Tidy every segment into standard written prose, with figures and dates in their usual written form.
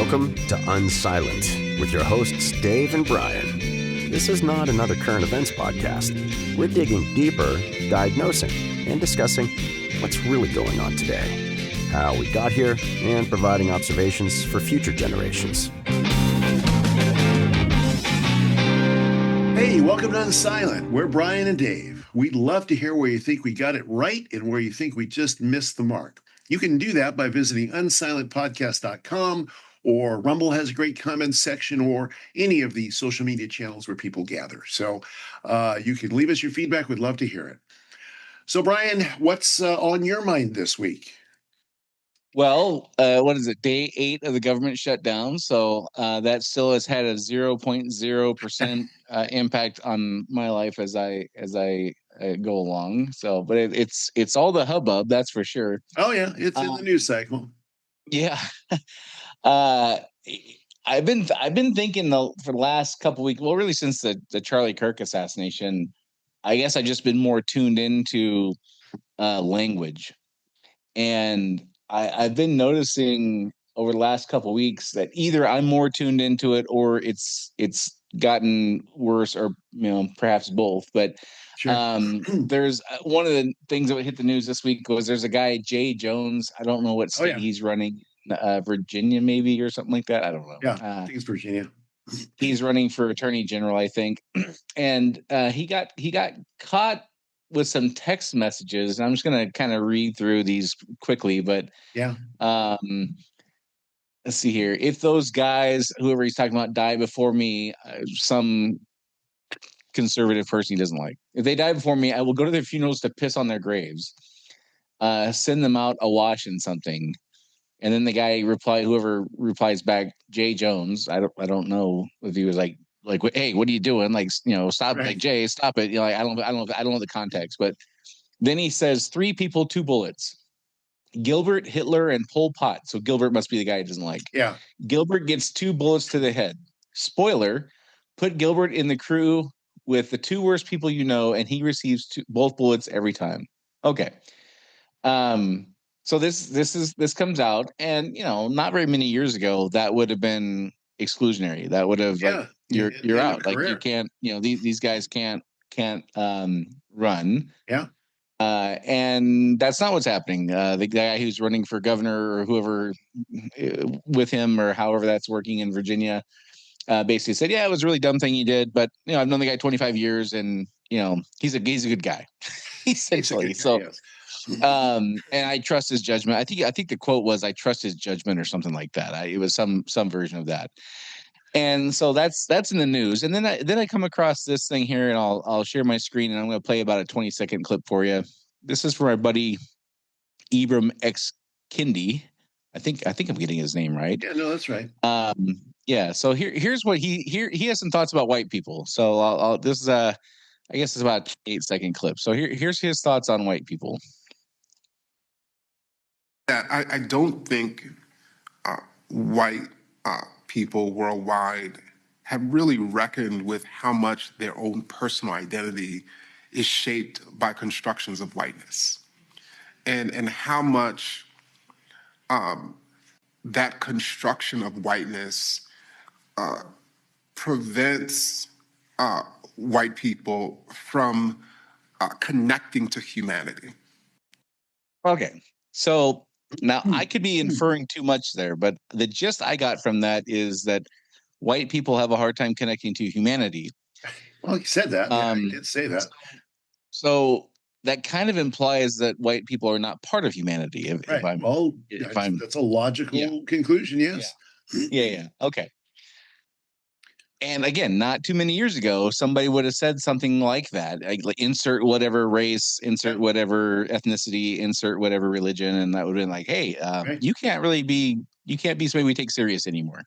Welcome to Unsilent with your hosts Dave and Brian. This is not another current events podcast. We're digging deeper, diagnosing, and discussing what's really going on today, how we got here, and providing observations for future generations. Hey, welcome to Unsilent. We're Brian and Dave. We'd love to hear where you think we got it right and where you think we just missed the mark. You can do that by visiting unsilentpodcast.com, or Rumble has a great comments section, or any of the social media channels where people gather. So you can leave us your feedback. We'd love to hear it. So, Brian, what's on your mind this week? Well, what is it? Day 8 of the government shutdown. So that still has had a 0.0% impact on my life as I go along. So, but it's all the hubbub, that's for sure. Oh yeah, it's in the news cycle. Yeah. I've been thinking for the last couple of weeks, well, really since the Charlie Kirk assassination, I guess I've just been more tuned into language. And I've been noticing over the last couple of weeks that either I'm more tuned into it or it's gotten worse, or perhaps both. But Sure. There's one of the things that hit the news this week was there's a guy, Jay Jones. I don't know what state he's running, Virginia maybe, or something like that. I don't know. Yeah, I think it's Virginia. He's running for attorney general, I think, and he got caught with some text messages. I'm just going to kind of read through these quickly, but yeah. Let's see here. If those guys, whoever he's talking about, die before me, some conservative person he doesn't like, if they die before me, I will go to their funerals to piss on their graves, send them out awash in something. And then the guy whoever replies back, Jay Jones. I don't know if he was like, hey, what are you doing? Like, stop, right. Like, Jay, stop it. Like, I don't know the context. But then he says 3 people, 2 bullets. Gilbert, Hitler, and Pol Pot. So Gilbert must be the guy he doesn't like. Yeah. Gilbert gets 2 bullets to the head. Spoiler: put Gilbert in the crew with the 2 worst people and he receives both bullets every time. Okay. So this comes out, and not very many years ago that would have been exclusionary. That would have like you're out. Like, you can't, these guys can't run. Yeah. And that's not what's happening. The guy who's running for governor, or whoever with him, or however that's working in Virginia, basically said, yeah, it was a really dumb thing he did, but I've known the guy 25 years, and he's a good guy. Essentially. So yes. And I trust his judgment. I think the quote was, I trust his judgment, or something like that. It was some version of that. And so that's in the news. And then I come across this thing here, and I'll share my screen, and I'm going to play about a 20-second clip for you. This is for my buddy Ibram X Kendi. I think I'm getting his name right. Yeah, no, that's right. Yeah. So here's what he has some thoughts about white people. So this is I guess it's about an 8-second clip. So here's his thoughts on white people. I don't think white people worldwide have really reckoned with how much their own personal identity is shaped by constructions of whiteness, and how much that construction of whiteness prevents white people from connecting to humanity. Okay, so now I could be inferring too much there, but the gist I got from that is that white people have a hard time connecting to humanity. Well, you said that. Yeah, you did say that. So that kind of implies that white people are not part of humanity. That's a logical conclusion. Yes. Yeah. Okay. And again, not too many years ago, somebody would have said something like that, like insert whatever race, insert whatever ethnicity, insert whatever religion, and that would have been like, hey, you can't be somebody we take serious anymore.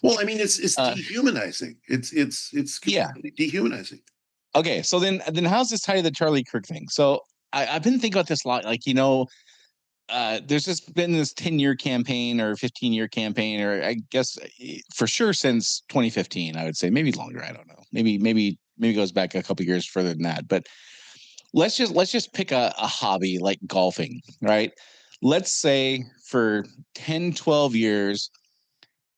Well, I mean, it's dehumanizing. It's completely dehumanizing. Okay, so then how's this tie to the Charlie Kirk thing? So I've been thinking about this a lot. Like, there's just been this 10-year campaign or 15-year campaign, or I guess for sure since 2015, I would say, maybe longer. I don't know. Maybe goes back a couple years further than that. But let's just pick a hobby like golfing, right? Let's say for 10, 12 years,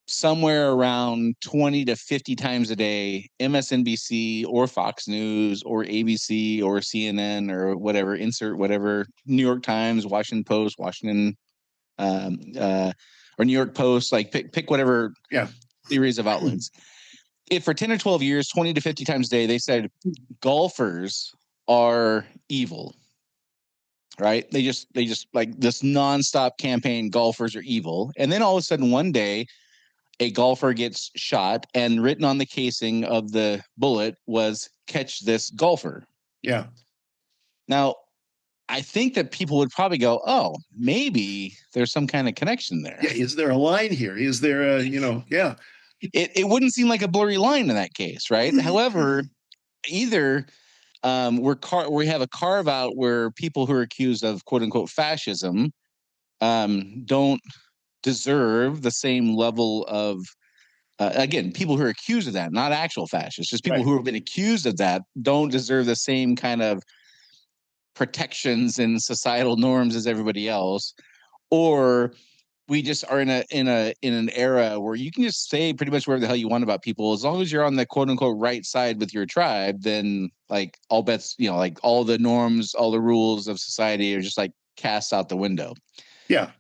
somewhere around 20 to 50 times a day, MSNBC or Fox News or ABC or CNN or whatever, insert whatever, New York Times, Washington Post, Washington, or New York Post, like pick whatever series of outlets. If for 10 or 12 years, 20 to 50 times a day, they said golfers are evil, right? They just like this nonstop campaign, golfers are evil. And then all of a sudden one day, a golfer gets shot, and written on the casing of the bullet was "Catch this golfer." Yeah. Now, I think that people would probably go, "Oh, maybe there's some kind of connection there." Yeah. Is there a line here? Is there a, yeah. It wouldn't seem like a blurry line in that case, right? However, either we have a carve out where people who are accused of quote unquote fascism don't deserve the same level of again, people who are accused of that, not actual fascists, just people who have been accused of that don't deserve the same kind of protections and societal norms as everybody else. Or we just are in an era where you can just say pretty much whatever the hell you want about people, as long as you're on the quote unquote right side with your tribe, then like all bets, like all the norms, all the rules of society are just like cast out the window. Yeah.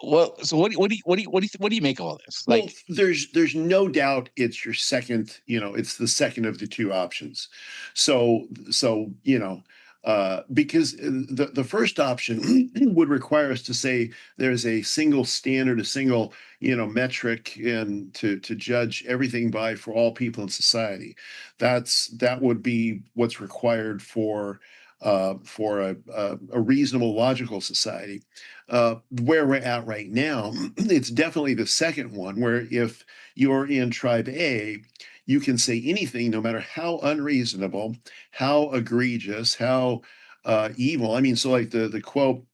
Well, so what do you make of all this? Well, there's no doubt it's your second, it's the second of the two options. So because the first option would require us to say there's a single standard, a single metric, and to judge everything by for all people in society. That would be what's required for a reasonable, logical society. Where we're at right now, it's definitely the second one, where if you're in tribe A, you can say anything, no matter how unreasonable, how egregious, how evil. I mean, so like the quote,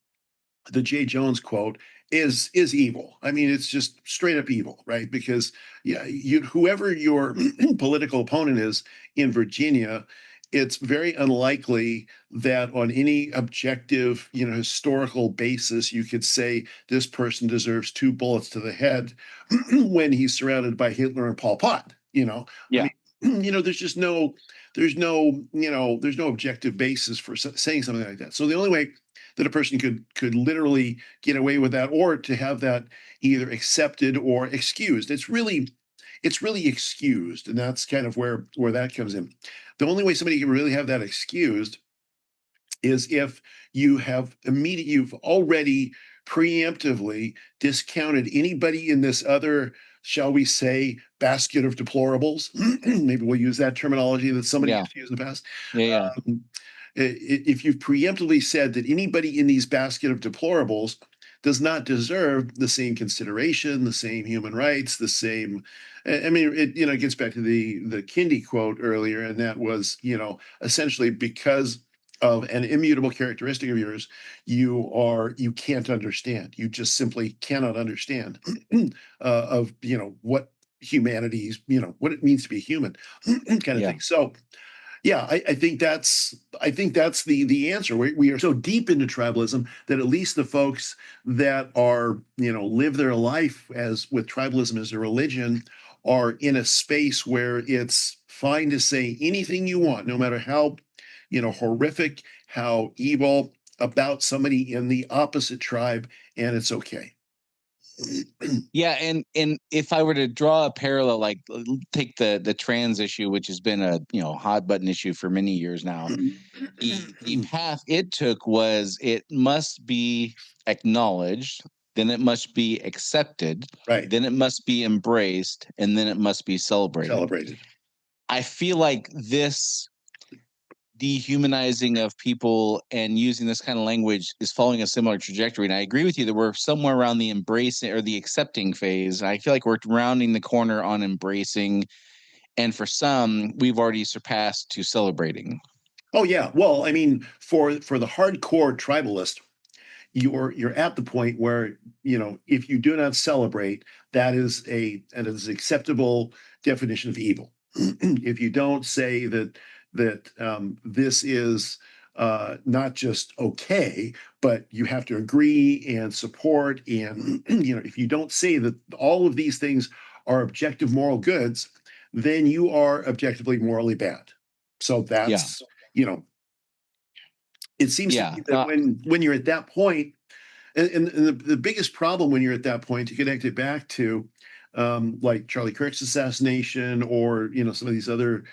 the Jay Jones quote is evil. I mean, it's just straight up evil, right? Because whoever your political opponent is in Virginia, it's very unlikely that on any objective, historical basis, you could say this person deserves 2 bullets to the head when he's surrounded by Hitler and Pol Pot. Yeah. I mean, there's no objective basis for saying something like that. So the only way that a person could literally get away with that, or to have that either accepted or excused, it's really excused, and that's kind of where that comes in. The only way somebody can really have that excused is if you've already preemptively discounted anybody in this other, shall we say, basket of deplorables. Maybe we'll use that terminology that somebody used to use in the past. Yeah. If you've preemptively said that anybody in these basket of deplorables does not deserve the same consideration, the same human rights, the same. I mean, it gets back to the Kindy quote earlier, and that was, essentially because of an immutable characteristic of yours, you can't understand. You just simply cannot understand of what humanity's, what it means to be human, kind of thing. So yeah, I think that's the answer. We are so deep into tribalism that at least the folks that are live their life as with tribalism as a religion are in a space where it's fine to say anything you want, no matter how horrific, how evil, about somebody in the opposite tribe, and it's okay. Yeah, and if I were to draw a parallel, like take the trans issue, which has been a hot button issue for many years now, the path it took was it must be acknowledged, then it must be accepted, Right. then it must be embraced, and then it must be celebrated. I feel like this dehumanizing of people and using this kind of language is following a similar trajectory. And I agree with you that we're somewhere around the embracing or the accepting phase. I feel like we're rounding the corner on embracing. And for some, we've already surpassed to celebrating. Oh yeah. Well, I mean, for the hardcore tribalist, you're at the point where if you do not celebrate, that is an acceptable definition of evil. If you don't say that this is not just okay, but you have to agree and support, and if you don't say that all of these things are objective moral goods, then you are objectively morally bad. So that's, you know, it seems to Yeah. me that when you're at that point, and the biggest problem when you're at that point, to connect it back to like Charlie Kirk's assassination, or some of these other,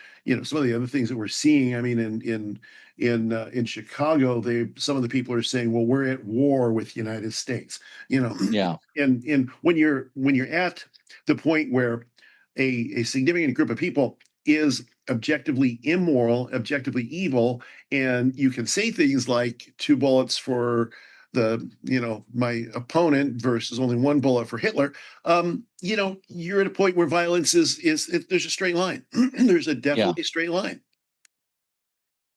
some of the other things that we're seeing. I mean, in Chicago, some of the people are saying, well, we're at war with the United States, Yeah. and when you're at the point where a significant group of people is objectively immoral, objectively evil, and you can say things like two bullets for my opponent versus only one bullet for Hitler. You're at a point where violence is there's a straight line. There's a definitely straight line.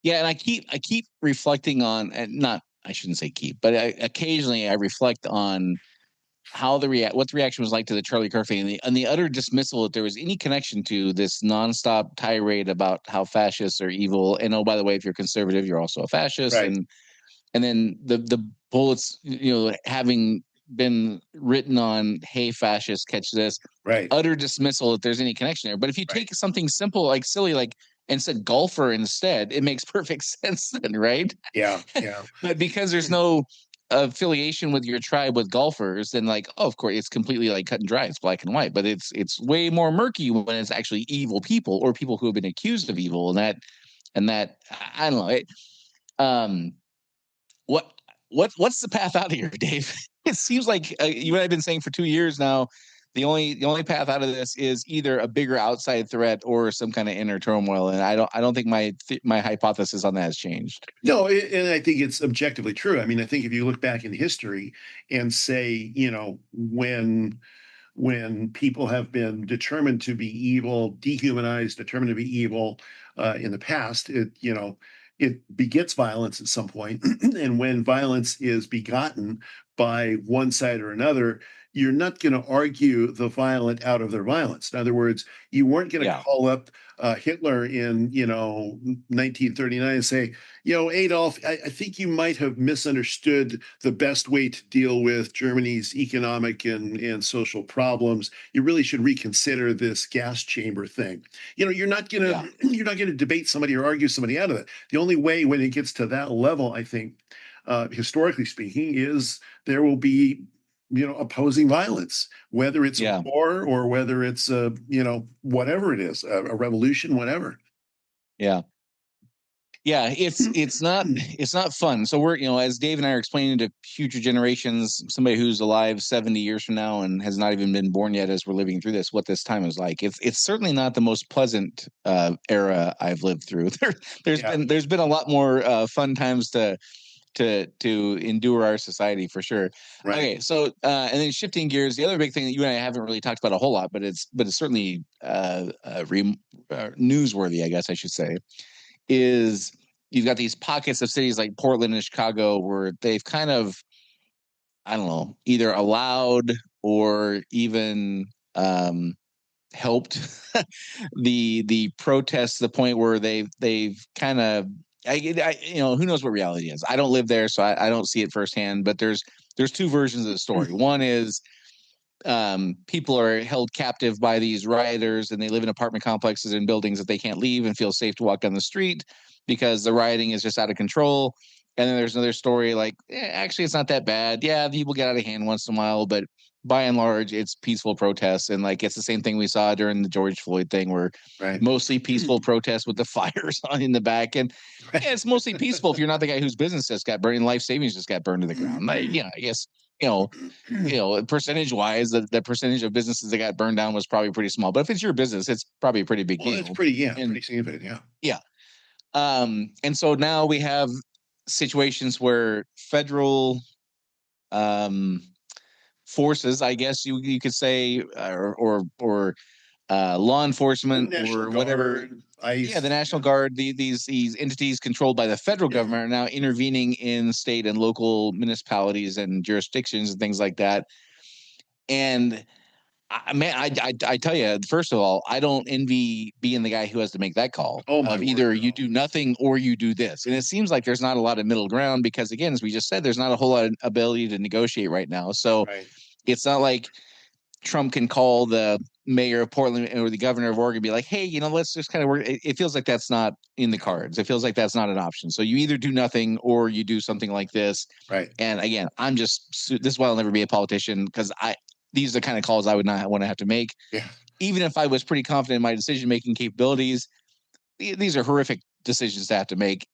Yeah, and I keep reflecting on, and not, I shouldn't say keep, but occasionally I reflect on how what the reaction was like to the Charlie Kirk thing, and the utter dismissal, if there was any connection to this nonstop tirade about how fascists are evil, and oh, by the way, if you're conservative, you're also a fascist, Right. and then the bullets, having been written on, hey, fascists, catch this. Right. Utter dismissal if there's any connection there. But if you take something simple, like silly, like, and said golfer instead, it makes perfect sense then, right? Yeah. Yeah. But because there's no affiliation with your tribe with golfers, then like, oh, of course, it's completely like cut and dry. It's black and white. But it's way more murky when it's actually evil people, or people who have been accused of evil. And that I don't know. What's the path out of here, Dave? It seems like you and I've been saying for 2 years now, the only path out of this is either a bigger outside threat or some kind of inner turmoil, and I don't think my hypothesis on that has changed. No, and I think it's objectively true. I mean, I think if you look back in history and say, when people have been determined to be evil, dehumanized, determined to be evil in the past, it begets violence at some point. And when violence is begotten by one side or another, you're not going to argue the violent out of their violence. In other words, you weren't going to call up Hitler in 1939 and say, Adolf, I think you might have misunderstood the best way to deal with Germany's economic and social problems. You really should reconsider this gas chamber thing. You're not gonna debate somebody or argue somebody out of it. The only way when it gets to that level, I think, historically speaking, is there will be opposing violence, whether it's a war or whether it's whatever it is, a revolution, whatever. Yeah. It's not fun. So we're, as Dave and I are explaining to future generations, somebody who's alive 70 years from now and has not even been born yet, as we're living through this, what this time is like. It's certainly not the most pleasant era I've lived through. There's been a lot more fun times to endure our society, for sure. Right. Okay, so and then shifting gears, the other big thing that you and I haven't really talked about a whole lot, but it's certainly newsworthy, I guess I should say, is you've got these pockets of cities like Portland and Chicago where they've kind of, I don't know, either allowed or even helped the protests to the point where they've kind of, who knows what reality is. I don't live there, so I don't see it firsthand, but there's two versions of the story. One is people are held captive by these rioters, and they live in apartment complexes and buildings that they can't leave and feel safe to walk down the street because the rioting is just out of control. And then there's another story like, actually, it's not that bad. Yeah, people get out of hand once in a while, but by and large, it's peaceful protests. And like, it's the same thing we saw during the George Floyd thing, where mostly peaceful protests with the fires on in the back. And it's mostly peaceful if you're not the guy whose business just got burned and life savings just got burned to the ground. Like, I guess, percentage wise, the percentage of businesses that got burned down was probably pretty small. But if it's your business, it's probably a pretty big deal. It's pretty significant. Yeah. Yeah. And so now we have situations where federal forces, I guess you could say, or law enforcement or whatever. ICE. The National Guard, these entities controlled by the federal government are now intervening in state and local municipalities and jurisdictions and things like that. And I tell you, first of all, I don't envy being the guy who has to make that call of either you do nothing or you do this. And it seems like there's not a lot of middle ground because, again, as we just said, there's not a whole lot of ability to negotiate right now. So it's not like Trump can call the mayor of Portland or the governor of Oregon be like, hey, let's just kind of work. It feels like that's not in the cards. It feels like that's not an option. So you either do nothing or you do something like this. Right. And again, this is why I'll never be a politician, because these are the kind of calls I would not want to have to make. Yeah. Even if I was pretty confident in my decision-making capabilities, these are horrific decisions to have to make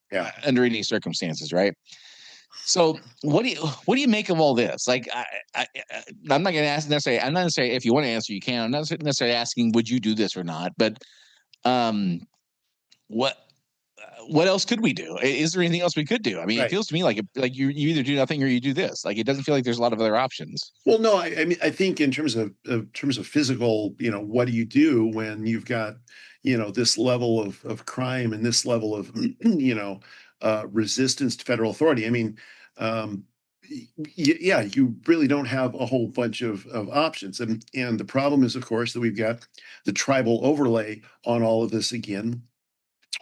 under any circumstances, right? So what do you make of all this? Like, I'm not going to ask necessarily. I'm not necessarily, if you want to answer, you can. I'm not necessarily asking, would you do this or not? But what else could we do? Is there anything else we could do? I mean, It feels to me like you either do nothing or you do this. Like, it doesn't feel like there's a lot of other options. Well, no, I mean, I think in terms of physical, what do you do when you've got, this level of crime and this level of, resistance to federal authority? I mean, um, yeah, you really don't have a whole bunch of options, and the problem is, of course, that we've got the tribal overlay on all of this again,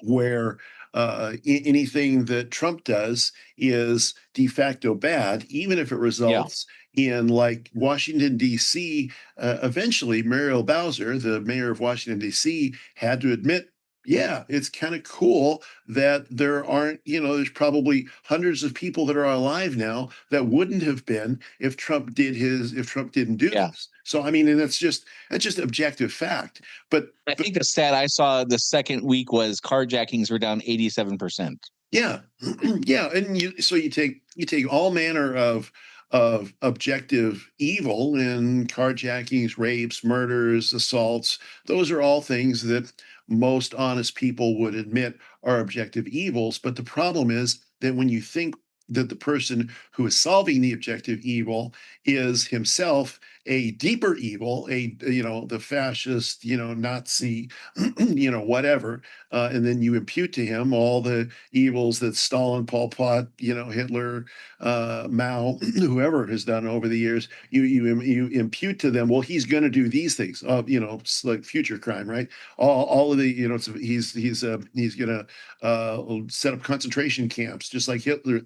where anything that Trump does is de facto bad, even if it results in, like, Washington, D.C. Eventually, Muriel Bowser, the mayor of Washington, D.C., had to admit, yeah, it's kind of cool that there aren't, there's probably hundreds of people that are alive now that wouldn't have been if Trump didn't do this. So, I mean, and that's just objective fact. But I think the stat I saw the second week was carjackings were down 87%. Yeah, yeah, and you take all manner of objective evil, and carjackings, rapes, murders, assaults. Those are all things that most honest people would admit are objective evils. But the problem is that when you think that the person who is solving the objective evil is himself a deeper evil, the fascist, Nazi, whatever, and then you impute to him all the evils that Stalin, Pol Pot, Hitler, Mao, whoever has done over the years. You impute to them, well, he's going to do these things, like future crime, right? All of the, he's going to set up concentration camps, just like Hitler.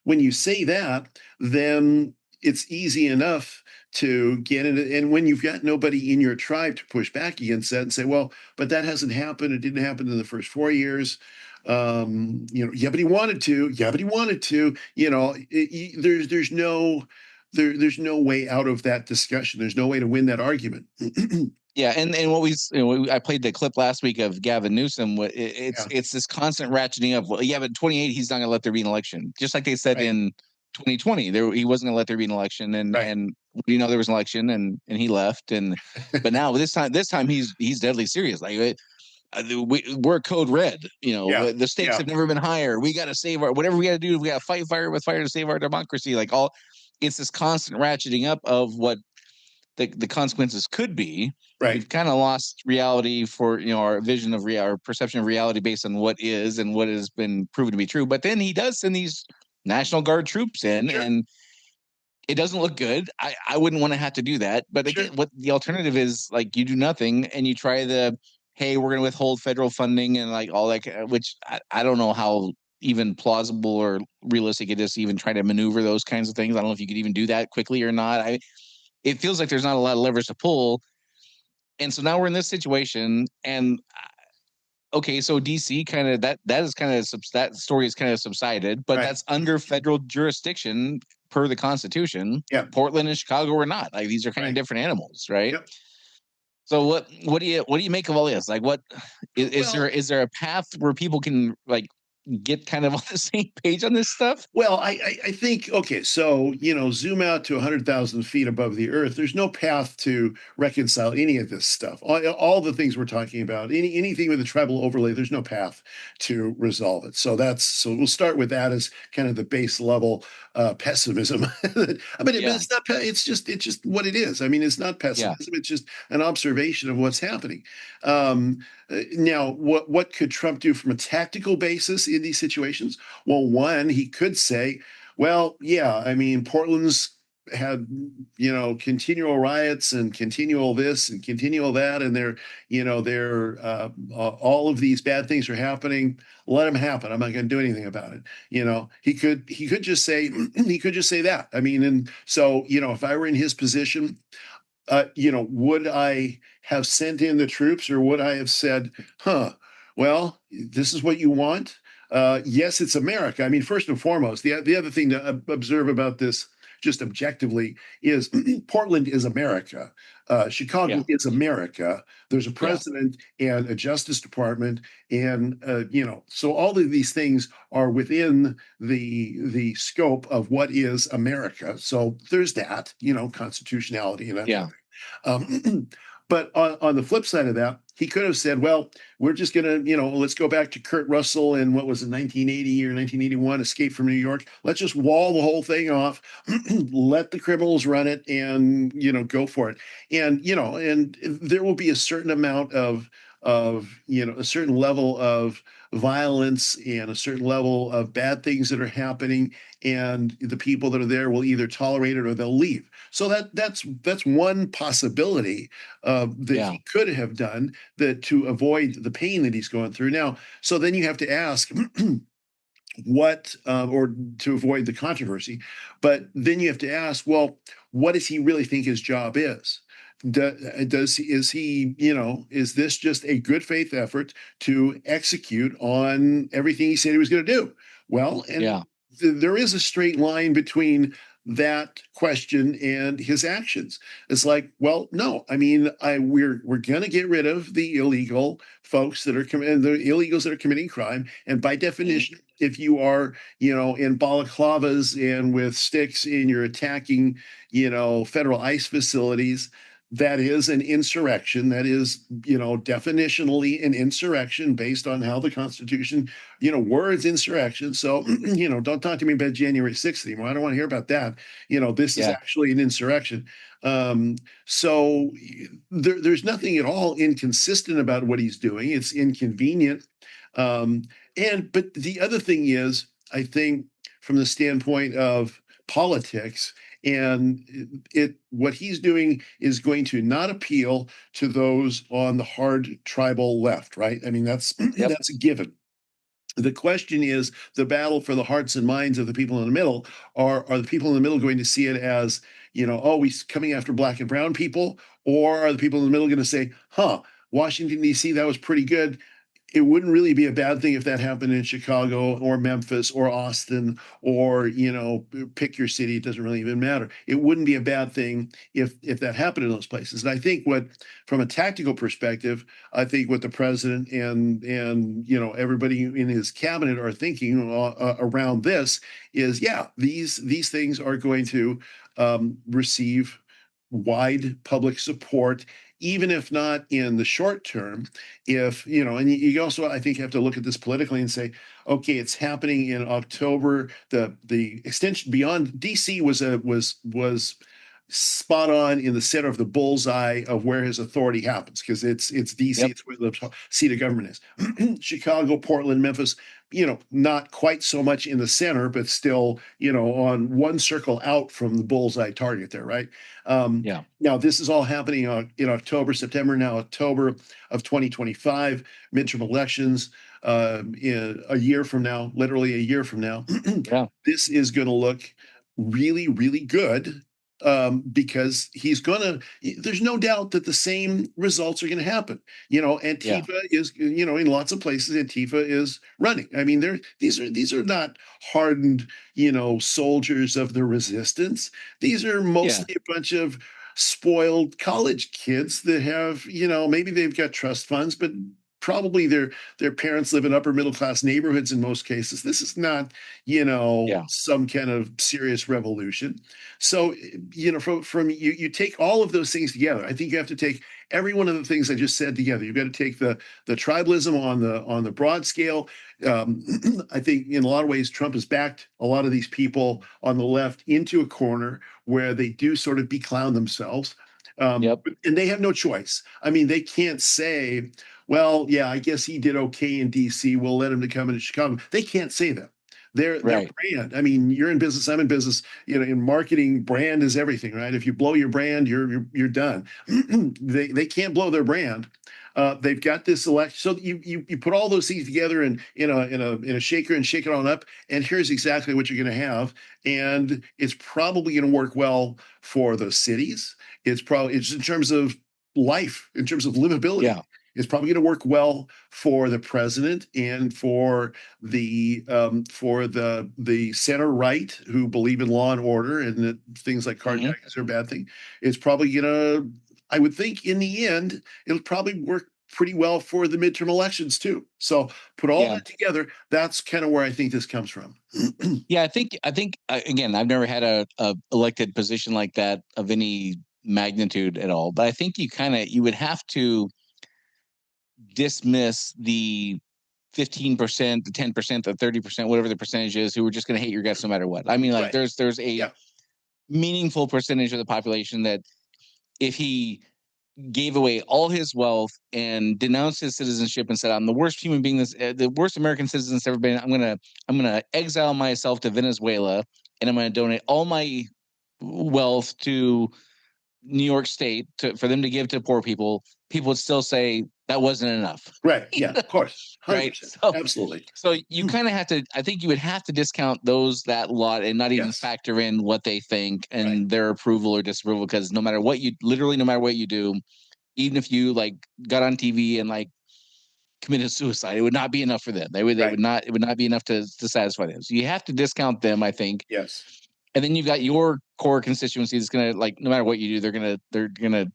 When you say that, then it's easy enough to get into, and when you've got nobody in your tribe to push back against that and say, well, but that hasn't happened. It didn't happen in the first 4 years. Yeah, but he wanted to. Yeah, but he wanted to. There's no way out of that discussion. There's no way to win that argument. Yeah, and what I played the clip last week of Gavin Newsom. It's this constant ratcheting up. Well, yeah, but 28, he's not going to let there be an election, just like they said in 2020. He wasn't going to let there be an election, and there was an election, and he left, but now this time he's deadly serious. Like, we're code red. The stakes have never been higher. We got to save whatever we got to do. We got to fight fire with fire to save our democracy. Like, it's this constant ratcheting up of what the consequences could be. Right. We've kind of lost reality for our vision of our perception of reality based on what is and what has been proven to be true. But then he does send these National Guard troops in, and it doesn't look good. I wouldn't want to have to do that. But again, what the alternative is, like, you do nothing and you try hey, we're going to withhold federal funding and like all that, which I don't know how even plausible or realistic it is to even try to maneuver those kinds of things. I don't know if you could even do that quickly or not. It feels like there's not a lot of levers to pull. And so now we're in this situation, and okay, so DC kind of that story is kind of subsided, but that's under federal jurisdiction per the Constitution. Yeah. Portland and Chicago are not. Like, these are kind of different animals, right? Yep. So what do you make of all this? Like, what is there a path where people can, like, get kind of on the same page on this stuff? Well, I think, okay, so, zoom out to 100,000 feet above the earth. There's no path to reconcile any of this stuff. All the things we're talking about, anything with a tribal overlay, there's no path to resolve it. So we'll start with that as kind of the base level pessimism. It's not, it's just what it is. I mean, it's not pessimism. It's just an observation of what's happening. Now, what could Trump do from a tactical basis in these situations? Well, one, he could say, well, yeah, I mean, Portland's had, continual riots and continual this and continual that, and all of these bad things are happening. Let them happen. I'm not going to do anything about it. He could just say that. I mean, and so, if I were in his position, would I have sent in the troops, or would I have said, huh, well, this is what you want? Yes, it's America. I mean, first and foremost, the other thing to observe about this, just objectively, is Portland is America. Chicago Yeah. is America. There's a Yeah. president and a Justice Department, and so all of these things are within the scope of what is America. So there's that, constitutionality and that kind Yeah. of thing. But on the flip side of that, he could have said, well, we're just going to, let's go back to Kurt Russell in what was it, 1980 or 1981, Escape from New York. Let's just wall the whole thing off, let the criminals run it, and, go for it. And there will be a certain amount of a certain level of violence and a certain level of bad things that are happening, and the people that are there will either tolerate it or they'll leave. So that's one possibility that Yeah. he could have done, that to avoid the pain that he's going through now. So then you have to ask what or to avoid the controversy, but then you have to ask, well, what does he really think his job is? Is he, is this just a good faith effort to execute on everything he said he was going to do? Well, and Yeah. there is a straight line between that question and his actions. It's like, well, no, I mean, we're going to get rid of the illegal folks that are the illegals that are committing crime, and by definition, if you are, in balaclavas and with sticks and you're attacking, federal ICE facilities, that is an insurrection. That is, definitionally an insurrection based on how the Constitution, words insurrection. So, don't talk to me about January 6th anymore. I don't want to hear about that. This is Yeah. actually an insurrection. So there's nothing at all inconsistent about what he's doing. It's inconvenient. But the other thing is, I think, from the standpoint of politics, and what he's doing is going to not appeal to those on the hard tribal left, right? I mean, that's Yep. that's a given. The question is the battle for the hearts and minds of the people in the middle. Are the people in the middle going to see it as, oh, he's coming after black and brown people? Or are the people in the middle going to say, huh, Washington, D.C., that was pretty good. It wouldn't really be a bad thing if that happened in Chicago or Memphis or Austin or, pick your city. It doesn't really even matter. It wouldn't be a bad thing if that happened in those places. And I think from a tactical perspective, I think what the president and everybody in his cabinet are thinking around this is, yeah, these things are going to receive wide public support, even if not in the short term. If and you also, I think, have to look at this politically and say, okay, it's happening in October. The extension beyond DC was spot on in the center of the bullseye of where his authority happens, because it's DC. Yep. It's where the seat of government is. Chicago, Portland, Memphis, not quite so much in the center, but still, on one circle out from the bullseye target there, right? Yeah. Now, this is all happening in October, September, now October of 2025, midterm elections in a year from now, literally a year from now. Yeah. This is going to look really, really good, because there's no doubt that the same results are going to happen. Antifa is, in lots of places, Antifa is running. I mean, these are not hardened, soldiers of the resistance. These are mostly a bunch of spoiled college kids that have, maybe they've got trust funds, but probably their parents live in upper middle class neighborhoods in most cases. This is not, some kind of serious revolution. So, from you take all of those things together. I think you have to take every one of the things I just said together. You've got to take the tribalism on the broad scale. I think in a lot of ways, Trump has backed a lot of these people on the left into a corner where they do sort of beclown themselves. Yep. And they have no choice. I mean, they can't say, well, yeah, I guess he did okay in DC. We'll let him to come into Chicago. They can't say that. Their brand. I mean, you're in business. I'm in business. In marketing, brand is everything, right? If you blow your brand, you're done. They can't blow their brand. They've got this election. So you put all those things together in a shaker and shake it on up. And here's exactly what you're going to have. And it's probably going to work well for the cities. It's in terms of life, in terms of livability. Yeah. It's probably going to work well for the president and for the center right who believe in law and order and that things like carjacking are a bad thing. It's probably going to, I would think, in the end, it'll probably work pretty well for the midterm elections too. So put all that together. That's kind of where I think this comes from. Yeah, I think again, I've never had a elected position like that of any magnitude at all, but I think you would have to dismiss the 15%, the 10%, the 30%, whatever the percentage is, who are just going to hate your guts no matter what. I mean, like there's a meaningful percentage of the population that if he gave away all his wealth and denounced his citizenship and said, "I'm the worst human being, the worst American citizen that's ever been. I'm gonna exile myself to Venezuela, and I'm gonna donate all my wealth to New York State for them to give to poor people." People would still say that wasn't enough. Right. Yeah. Of course. 100%. Right. So, absolutely. So you kind of have to. I think you would have to discount that lot and not even factor in what they think and their approval or disapproval, because no matter what you do, even if you like got on TV and like committed suicide, it would not be enough for them. They would not. It would not be enough to satisfy them. So you have to discount them, I think. Yes. And then you've got your core constituency that's gonna, like, no matter what you do, they're gonna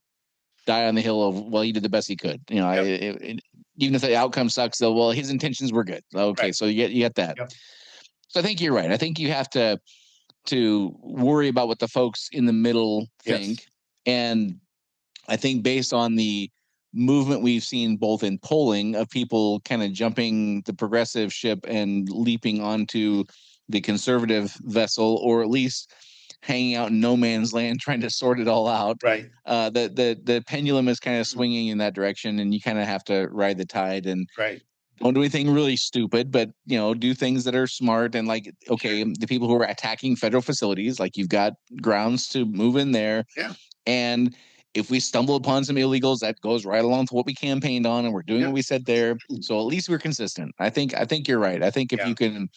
die on the hill of, well, he did the best he could. You know, even if the outcome sucks, though, well, his intentions were good. Okay, so you get that. Yep. So I think you're right. I think you have to worry about what the folks in the middle think, and I think based on the movement we've seen both in polling of people kind of jumping the progressive ship and leaping onto the conservative vessel, or at least hanging out in no man's land trying to sort it all out. Right. The pendulum is kind of swinging in that direction, and you kind of have to ride the tide and don't do anything really stupid, but do things that are smart. And like, okay, the people who are attacking federal facilities, like, you've got grounds to move in there. Yeah. And if we stumble upon some illegals, that goes right along to what we campaigned on, and we're doing what we said there. So at least we're consistent. I think you're right. I think if you can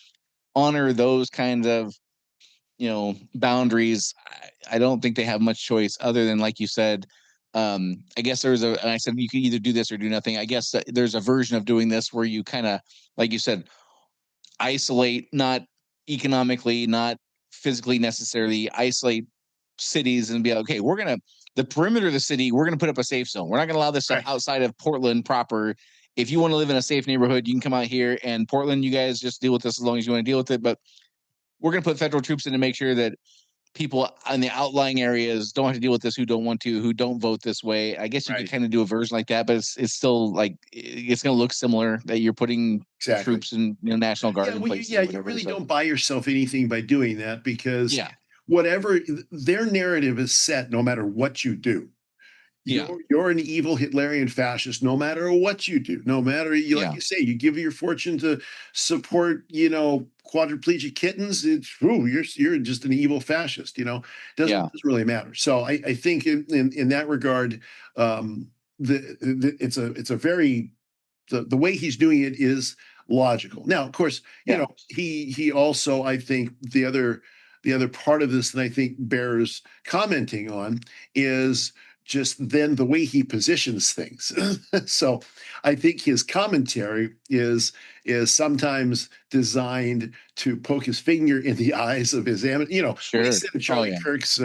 honor those kinds of boundaries, I don't think they have much choice other than, like you said, I guess and I said you can either do this or do nothing. I guess there's a version of doing this where you kind of, like you said, isolate, not economically, not physically necessarily, isolate cities and be like, okay, the perimeter of the city, we're going to put up a safe zone. We're not going to allow this stuff outside of Portland proper. If you want to live in a safe neighborhood, you can come out here, and Portland, you guys just deal with this as long as you want to deal with it. But we're going to put federal troops in to make sure that people in the outlying areas don't have to deal with this, who don't vote this way. I guess you could kind of do a version like that, but it's still like, it's going to look similar, that you're putting troops in National Guard in place. You really don't buy yourself anything by doing that, because whatever their narrative is set, no matter what you do. You're an evil Hitlerian fascist, no matter what you do, no matter, like you say, you give your fortune to support, quadriplegic kittens. You're just an evil fascist. Doesn't really matter. So I think in that regard, it's a very, the way he's doing it is logical. Now, of course, he also, I think the other part of this that I think bears commenting on is just then the way he positions things. So I think his commentary is sometimes designed to poke his finger in the eyes of his he said Charlie Kirk's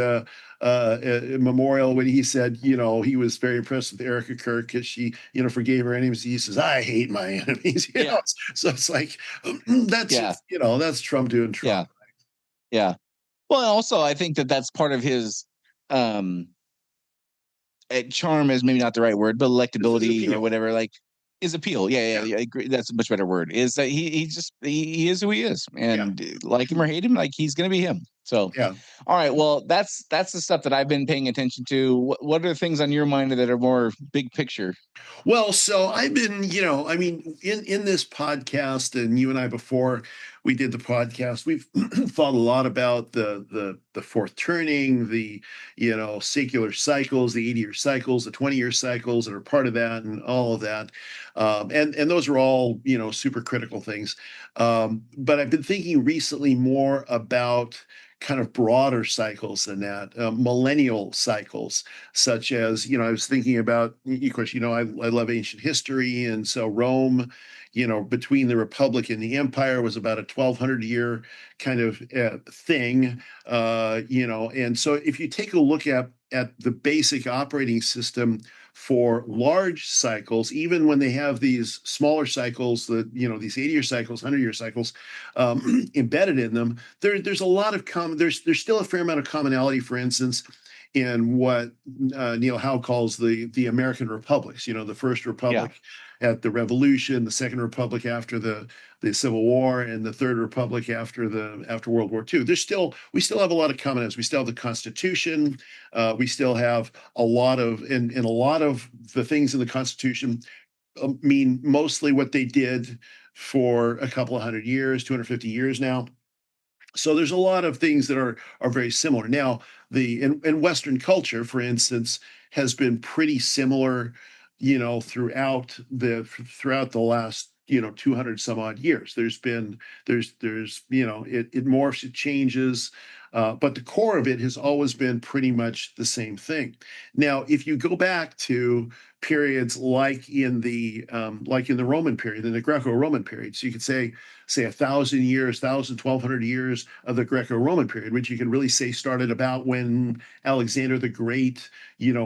memorial, when he said, he was very impressed with Erica Kirk because she, forgave her enemies. He says, "I hate my enemies." So it's like, that's Trump doing Trump. Yeah. Well, also, I think that's part of his charm is maybe not the right word, but electability or whatever, like his appeal. Yeah. I agree. That's a much better word. Is that he is who he is, and like him or hate him, like, he's going to be him. So, Yeah. all right, well, that's the stuff that I've been paying attention to. What are things on your mind that are more big picture? Well, so I've been, I mean, in this podcast, and you and I before we did the podcast, we've thought a lot about the fourth turning, the secular cycles, the 80-year cycles, the 20-year cycles that are part of that, and all of that, and those are all super critical things. But I've been thinking recently more about kind of broader cycles than that, millennial cycles, such as, I was thinking about, of course, I love ancient history. And so Rome, between the Republic and the Empire was about a 1200-year kind of thing, and so if you take a look at the basic operating system for large cycles, even when they have these smaller cycles, that these 80-year cycles, 100-year cycles embedded in them, there's a lot of there's still a fair amount of commonality. For instance, in what Neil Howe calls the American republics. The first republic at the Revolution, the second republic after the Civil War, and the third republic after World War II. We still have a lot of commonalities. We still have the Constitution. We still have a lot of and a lot of the things in the Constitution mean mostly what they did for a couple of 100 years, 250 years now. So there's a lot of things that are very similar. Now, in Western culture, for instance, has been pretty similar, throughout the last 200 some odd years. There's it morphs, it changes, but the core of it has always been pretty much the same thing. Now, if you go back to periods like in the Roman period, in the Greco-Roman period, so you could say 1,000 years, 1,200 years of the Greco-Roman period, which you can really say started about when Alexander the Great,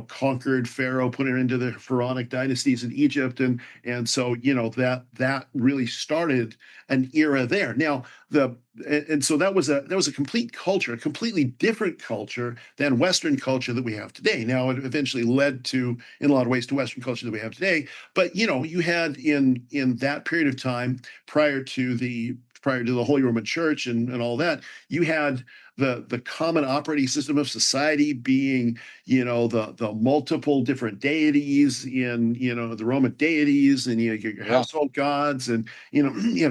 conquered Pharaoh, put it into the pharaonic dynasties in Egypt, and so that really started an era there. Now so that was a complete culture, a completely different culture than Western culture that we have today. Now it eventually led to, in a lot of ways, to Western culture that we have today. But you had in that period of time prior to the Holy Roman Church and all that, you had the common operating system of society being the multiple different deities in the Roman deities, and your household gods, and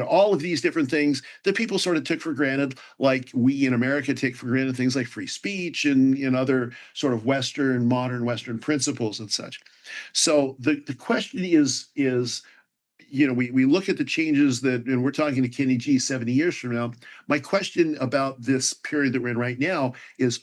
all of these different things that people sort of took for granted, like we in America take for granted things like free speech and other sort of modern Western principles and such. So the question is we look at the changes and we're talking to Kenny G 70 years from now. My question about this period that we're in right now is,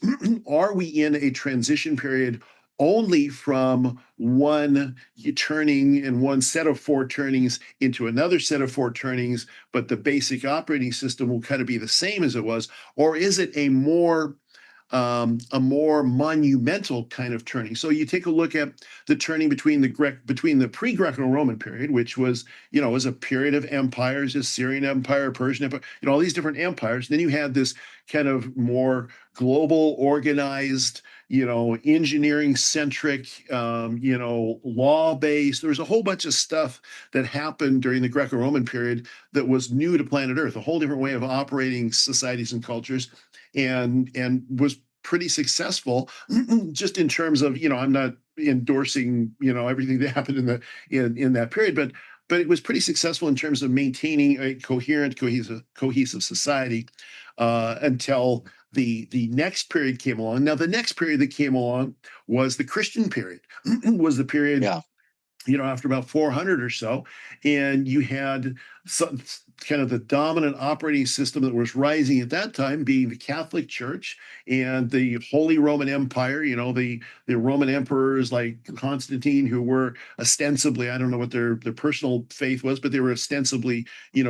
are we in a transition period only from one turning and one set of four turnings into another set of four turnings, but the basic operating system will kind of be the same as it was? Or is it a more monumental kind of turning? So you take a look at the turning between the pre-Greco-Roman period, which was a period of empires, Assyrian Empire, Persian Empire, all these different empires. Then you had this kind of more global, organized, engineering centric, law based. There was a whole bunch of stuff that happened during the Greco-Roman period that was new to planet Earth, a whole different way of operating societies and cultures, and was pretty successful just in terms of, I'm not endorsing, everything that happened in that period, but it was pretty successful in terms of maintaining a coherent, cohesive society until the next period came along. Now, the next period that came along was the Christian period, was the period, after about 400 or so, and you had some kind of the dominant operating system that was rising at that time being the Catholic Church and the Holy Roman Empire, the Roman emperors like Constantine, who were ostensibly, I don't know what their personal faith was, but they were ostensibly,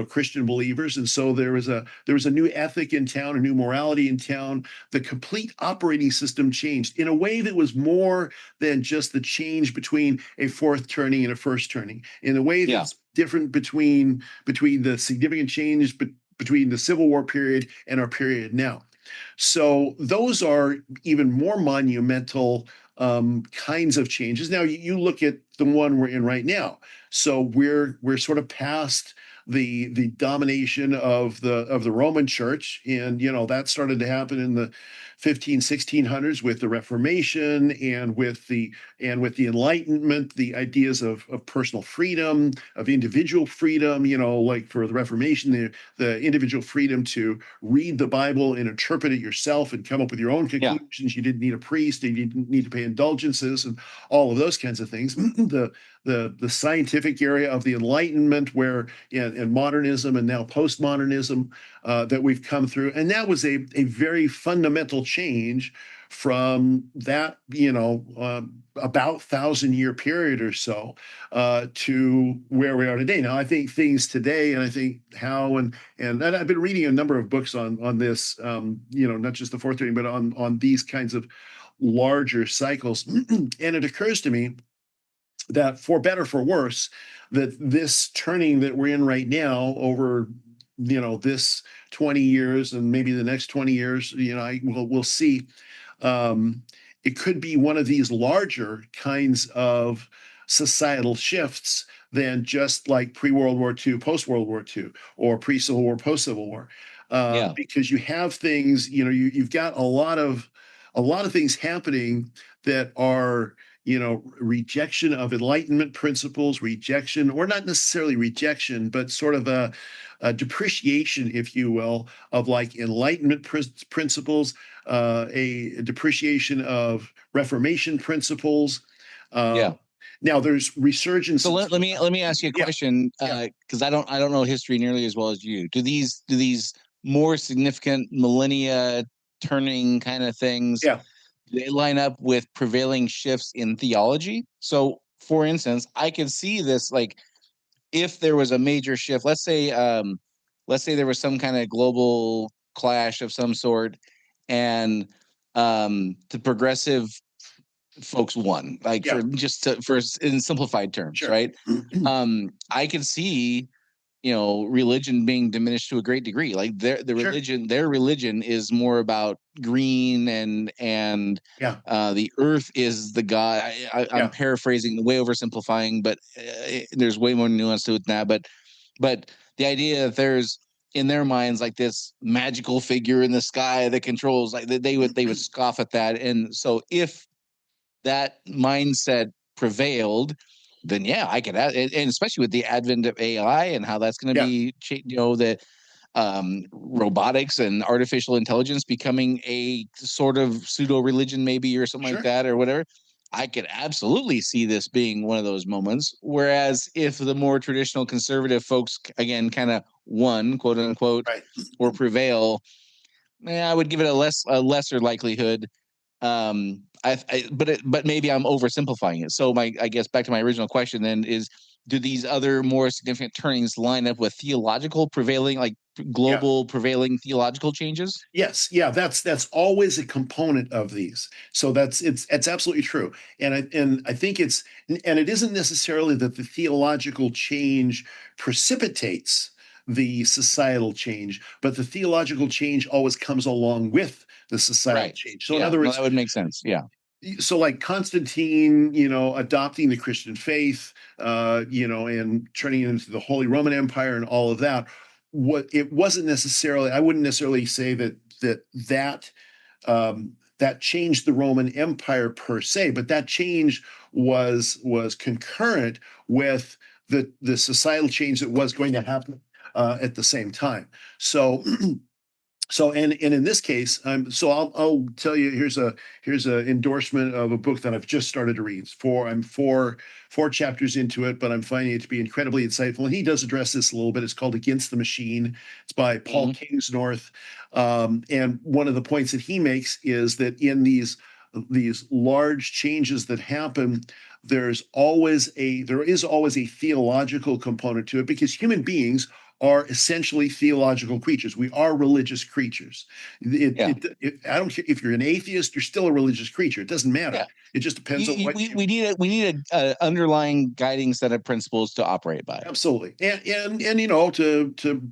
Christian believers. And so there was a new ethic in town, a new morality in town. The complete operating system changed in a way that was more than just the change between a fourth turning and a first turning, in a way that's different between the significant change between the Civil War period and our period now. So those are even more monumental kinds of changes. Now you look at the one we're in right now. So we're sort of past the domination of the Roman Church, and that started to happen in the 1600s with the Reformation and with the Enlightenment, the ideas of personal freedom, of individual freedom. Like for the Reformation, the individual freedom to read the Bible and interpret it yourself and come up with your own conclusions. You didn't need a priest, and you didn't need to pay indulgences, and all of those kinds of things. The scientific area of the Enlightenment, where in modernism and now postmodernism, that we've come through, and that was a very fundamental change from that about 1,000-year period or so to where we are today. Now, I think things today, and I think how and I've been reading a number of books on this, not just the fourth trading, but on these kinds of larger cycles, and it occurs to me that for better for worse, that this turning that we're in right now over this 20 years and maybe the next 20 years, we'll see. It could be one of these larger kinds of societal shifts than just like pre-World War II, post-World War II, or pre-Civil War, post-Civil War, because you have things. You've got a lot of things happening that are rejection of Enlightenment principles, rejection, or not necessarily rejection, but sort of a depreciation, if you will, of like Enlightenment principles, a depreciation of Reformation principles. Now there's resurgence. So let me ask you a question, because I don't know history nearly as well as you. Do these more significant millennia turning kind of things? They line up with prevailing shifts in theology. So, for instance, I could see this, like, if there was a major shift, let's say there was some kind of global clash of some sort, and the progressive folks won, like for in simplified terms, right? I could see religion being diminished to a great degree. Like their religion is more about green and the earth is the god. I'm paraphrasing, way oversimplifying, but there's way more nuance to it than that. But the idea that there's in their minds like this magical figure in the sky that controls, like they would scoff at that. And so if that mindset prevailed, then I could add, and especially with the advent of AI and how that's going to be, the robotics and artificial intelligence becoming a sort of pseudo religion, maybe, or something like that, or whatever. I could absolutely see this being one of those moments. Whereas if the more traditional conservative folks, again, kind of won, quote unquote, or prevail, I would give it a lesser likelihood. But maybe I'm oversimplifying it. So I guess back to my original question then is, do these other more significant turnings line up with theological prevailing, like global prevailing theological changes? Yes. Yeah. That's always a component of these. So it's absolutely true. And I think it isn't necessarily that the theological change precipitates the societal change, but the theological change always comes along with the societal change. So in other words, that would make sense. Yeah. So like Constantine, adopting the Christian faith, and turning it into the Holy Roman Empire and all of that. It wasn't necessarily, I wouldn't necessarily say that changed the Roman Empire per se, but that change was concurrent with the societal change that was going to happen at the same time. So and in this case, I'll tell you, here's a endorsement of a book that I've just started to read. I'm four chapters into it, but I'm finding it to be incredibly insightful. And he does address this a little bit. It's called Against the Machine. It's by Paul Kingsnorth. And one of the points that he makes is that in these large changes that happen, there is always a theological component to it, because human beings are essentially theological creatures. We are religious creatures. I don't care if you're an atheist; you're still a religious creature. It doesn't matter. It just depends on what we need a underlying guiding set of principles to operate by. Absolutely, and to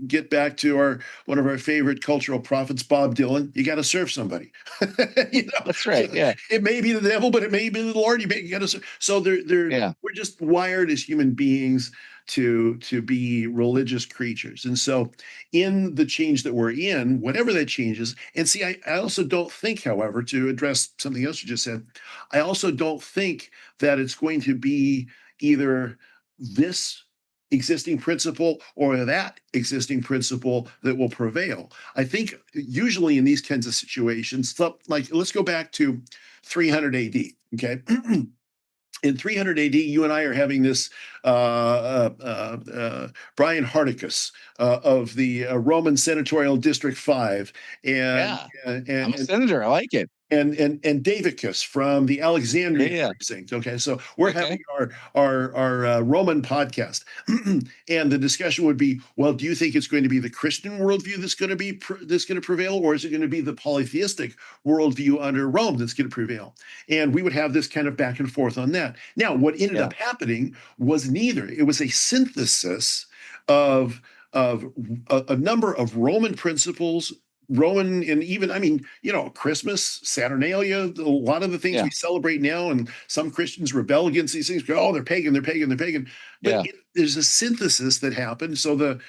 get back to one of our favorite cultural prophets, Bob Dylan. You got to serve somebody. That's right. Yeah. It may be the devil, but it may be the Lord. You got to serve. So we're just wired as human beings to be religious creatures. And so in the change that we're in, whatever that change is, and see, I also don't think, however, to address something else you just said, I also don't think that it's going to be either this existing principle or that existing principle that will prevail. I think usually in these kinds of situations, like let's go back to 300 AD, okay? In 300 AD, you and I are having this Brian Hardicus of the Roman Senatorial District 5. I'm a senator. I like it. And Davicus from the Alexandria precinct. Okay, so we're having our Roman podcast, and the discussion would be, well, do you think it's going to be the Christian worldview that's going to prevail, or is it going to be the polytheistic worldview under Rome that's going to prevail? And we would have this kind of back and forth on that. Now, what ended up happening was neither. It was a synthesis of a number of Roman principles. Roman, and even, I mean, Christmas, Saturnalia, a lot of the things we celebrate now, and some Christians rebel against these things. Go, oh, they're pagan, they're pagan, they're pagan. But there's a synthesis that happened. So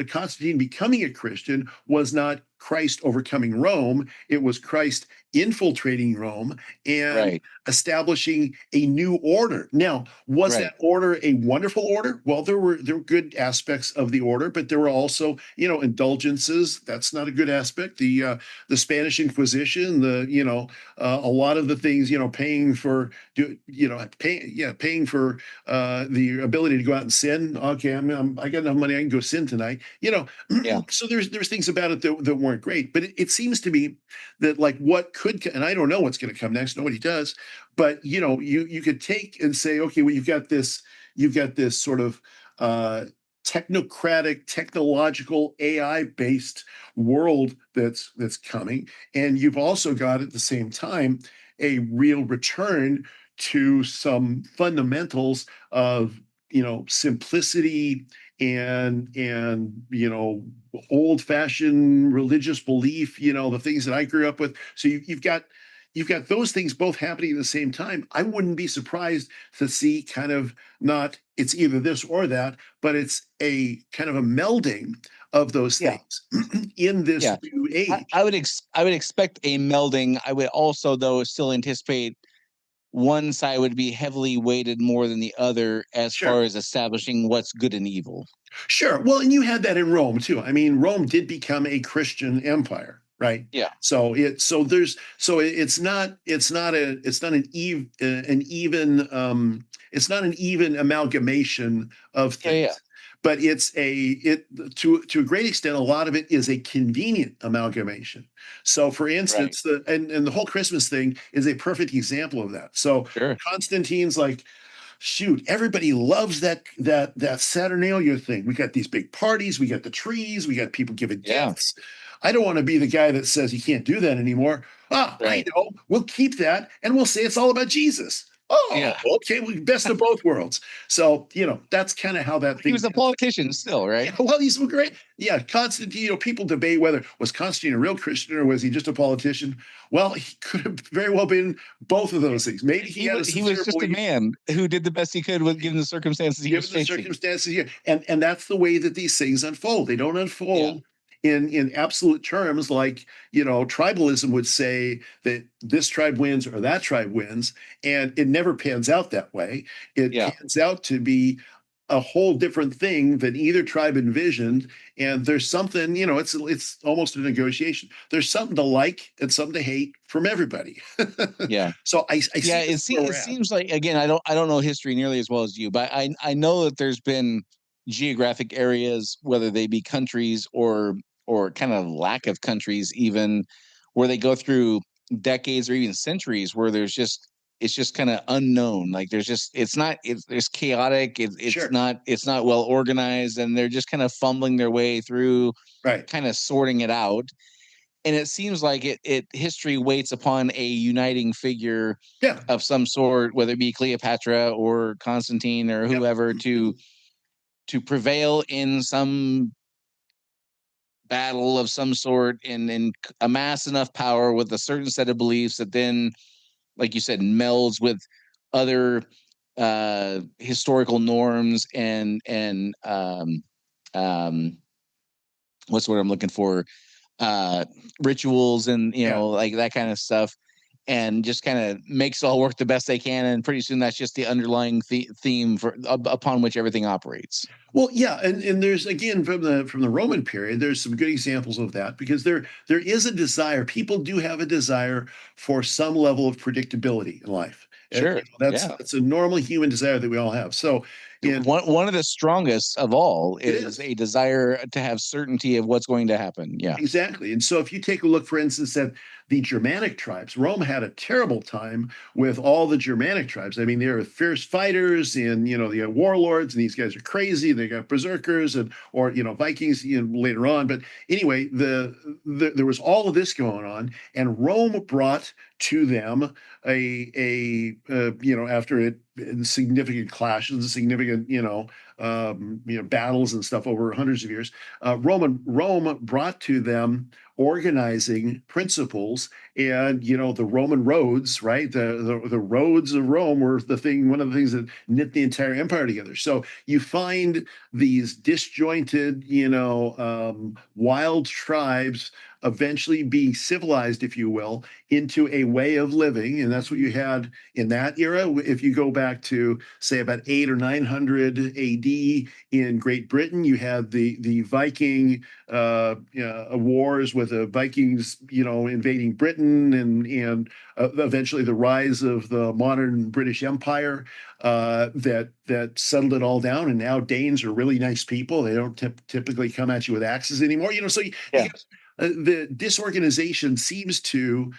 Constantine becoming a Christian was not Christ overcoming Rome. It was Christ infiltrating Rome and establishing a new order. Now, was that order a wonderful order? Well, there were good aspects of the order, but there were also, indulgences. That's not a good aspect. The Spanish Inquisition, a lot of the things, paying for the ability to go out and sin. Okay, I got enough money, I can go sin tonight. So there's things about it that weren't great, but it seems to me that like what could, and I don't know what's going to come next, nobody does, but you could take and say, okay, well, you've got this sort of technocratic, technological, AI-based world that's coming, and you've also got at the same time a real return to some fundamentals of simplicity and old-fashioned religious belief, the things that I grew up with. So you've got those things both happening at the same time. I wouldn't be surprised to see kind of not it's either this or that, but it's a kind of a melding of those things in this new age. I would expect a melding. I would also, though, still anticipate one side would be heavily weighted more than the other as far as establishing what's good and evil. Sure. Well, and you had that in Rome too. I mean, Rome did become a Christian empire, right? Yeah. So it's not an even amalgamation of things. Yeah. But to a great extent, a lot of it is a convenient amalgamation. So, for instance, the whole Christmas thing is a perfect example of that. So, Constantine's like, shoot, everybody loves that Saturnalia thing. We got these big parties, we got the trees, we got people giving gifts. I don't want to be the guy that says you can't do that anymore. I know. We'll keep that, and we'll say it's all about Jesus. Okay, well, best of both worlds. So, that's kind of how that thing. He was a politician still, right? Yeah, well, he's great. Yeah, Constantine, people debate whether was Constantine a real Christian or was he just a politician? Well, he could have very well been both of those things. Maybe he was just a man who did the best he could with given the circumstances he was facing. And that's the way that these things unfold. They don't unfold in absolute terms, like tribalism would say that this tribe wins or that tribe wins, and it never pans out that way. It pans out to be a whole different thing than either tribe envisioned, and there's something, it's almost a negotiation. There's something to like and something to hate from everybody. So I see it seems like, again, I don't know history nearly as well as you, but I know that there's been geographic areas, whether they be countries or kind of lack of countries, even where they go through decades or even centuries where it's just kind of unknown. Like it's chaotic. It's not well organized, and they're just kind of fumbling their way through, kind of sorting it out. And it seems like history waits upon a uniting figure of some sort, whether it be Cleopatra or Constantine or whoever, to prevail in some battle of some sort and amass enough power with a certain set of beliefs that then, like you said, melds with other historical norms and what's what I'm looking for, rituals and like that kind of stuff, and just kind of makes it all work the best they can, and pretty soon that's just the underlying theme for upon which everything operates. Well, yeah, and there's again from the Roman period, there's some good examples of that because there is a desire. People do have a desire for some level of predictability in life. Sure. Yeah. That's a normal human desire that we all have. So, One of the strongest of all it is is. a desire to have certainty of what's going to happen. Yeah. Exactly. And so if you take a look, for instance, at the Germanic tribes, Rome had a terrible time with all the Germanic tribes. I mean, they were fierce fighters and, they have warlords and these guys are crazy. They got berserkers or Vikings, later on. But anyway, there was all of this going on, and Rome brought to them after significant clashes, significant, battles and stuff over hundreds of years. Rome brought to them organizing principles, and the Roman roads, right? The roads of Rome were one of the things that knit the entire empire together. So you find these disjointed, wild tribes eventually being civilized, if you will, into a way of living. And that's what you had in that era. If you go back to, say, about 800 or 900 AD in Great Britain, you had the Viking wars with the Vikings, invading Britain, and eventually the rise of the modern British Empire that settled it all down. And now Danes are really nice people. They don't typically come at you with axes anymore. So you get, the disorganization seems to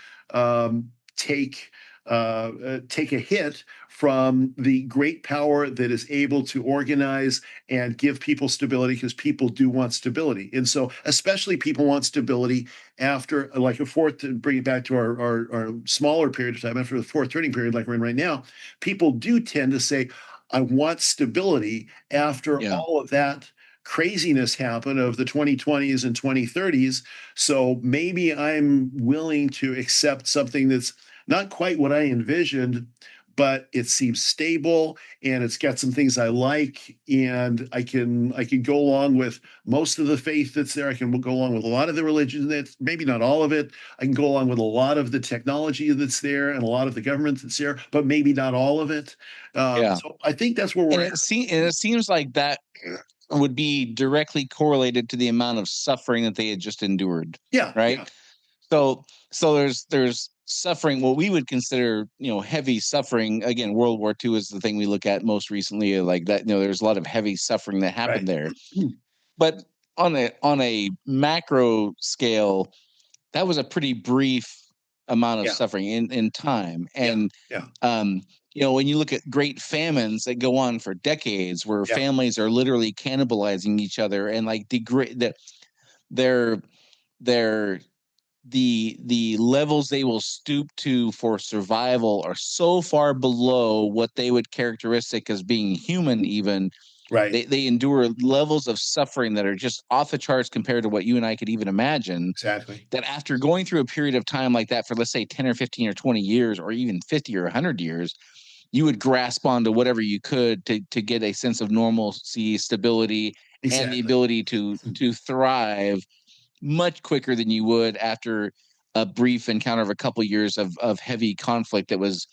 take a hit from the great power that is able to organize and give people stability, because people do want stability. And so especially people want stability after, like, to bring it back to our smaller period of time, after the fourth turning period like we're in right now, people do tend to say, I want stability after all of that craziness happen of the 2020s and 2030s. So maybe I'm willing to accept something that's not quite what I envisioned, but it seems stable and it's got some things I like, and I can go along with most of the faith that's there. I can go along with a lot of the religion that's, maybe not all of it. I can go along with a lot of the technology that's there and a lot of the government that's there, but maybe not all of it. So I think that's where we're at. It seems like that would be directly correlated to the amount of suffering that they had just endured. Yeah. Right. Yeah. So there's suffering, what we would consider, heavy suffering. Again, World War II is the thing we look at most recently, like that. There's a lot of heavy suffering that happened there. But on a macro scale, that was a pretty brief amount of suffering in time. And when you look at great famines that go on for decades, where families are literally cannibalizing each other, and like the levels they will stoop to for survival are so far below what they would characteristic as being human. Even they endure levels of suffering that are just off the charts compared to what you and I could even imagine. Exactly. That after going through a period of time like that for, let's say, 10 or 15 or 20 years, or even 50 or 100 years, you would grasp onto whatever you could to get a sense of normalcy, stability, and the ability to thrive much quicker than you would after a brief encounter of a couple years of heavy conflict that was,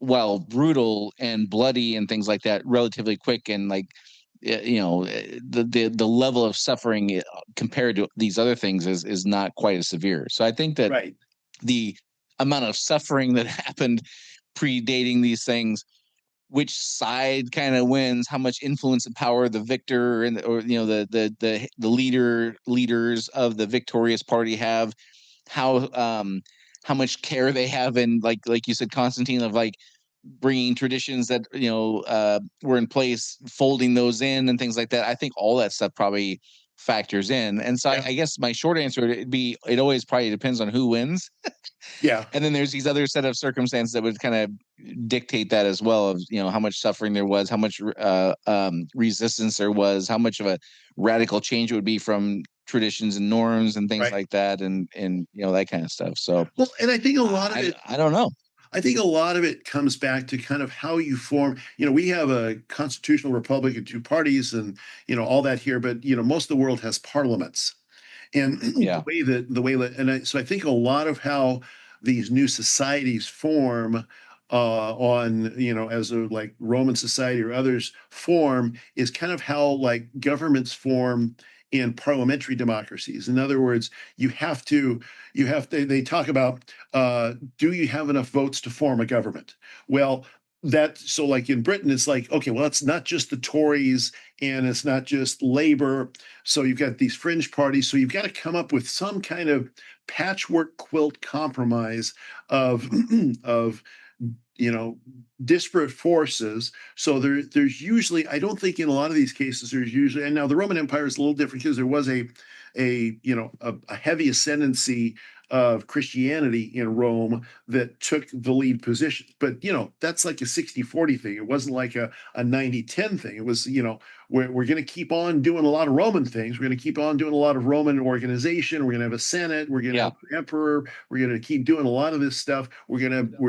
well, brutal and bloody and things like that, relatively quick. And like, the level of suffering compared to these other things is not quite as severe. So I think that the amount of suffering that happened predating these things, which side kind of wins, how much influence and power the victor or the leaders of the victorious party have, how much care they have in, like you said, Constantine, of like bringing traditions that were in place, folding those in and things like that. I think all that stuff probably factors in. And so I guess my short answer would be it always probably depends on who wins. Yeah. And then there's these other set of circumstances that would kind of dictate that as well, of how much suffering there was, how much resistance there was, how much of a radical change it would be from traditions and norms and things like that, and that kind of stuff. So well, and I think a lot of it, I don't know. I think a lot of it comes back to kind of how you form. We have a constitutional republic and two parties and, all that here, but, most of the world has parliaments. And Yeah. so I think a lot of how these new societies form as a like Roman society or others form is kind of how like governments form in parliamentary democracies. In other words, they talk about, do you have enough votes to form a government? Well, so like in Britain, it's like, okay, well, it's not just the Tories and it's not just Labor. So you've got these fringe parties. So you've got to come up with some kind of patchwork quilt compromise of of disparate forces. So there's usually, I don't think in a lot of these cases there's usually, and now the Roman Empire is a little different because there was a heavy ascendancy of Christianity in Rome that took the lead position. But, that's like a 60-40 thing. It wasn't like a 90-10 thing. It was, we're going to keep on doing a lot of Roman things. We're going to keep on doing a lot of Roman organization. We're going to have a Senate. We're going to have an emperor. We're going to keep doing a lot of this stuff. We're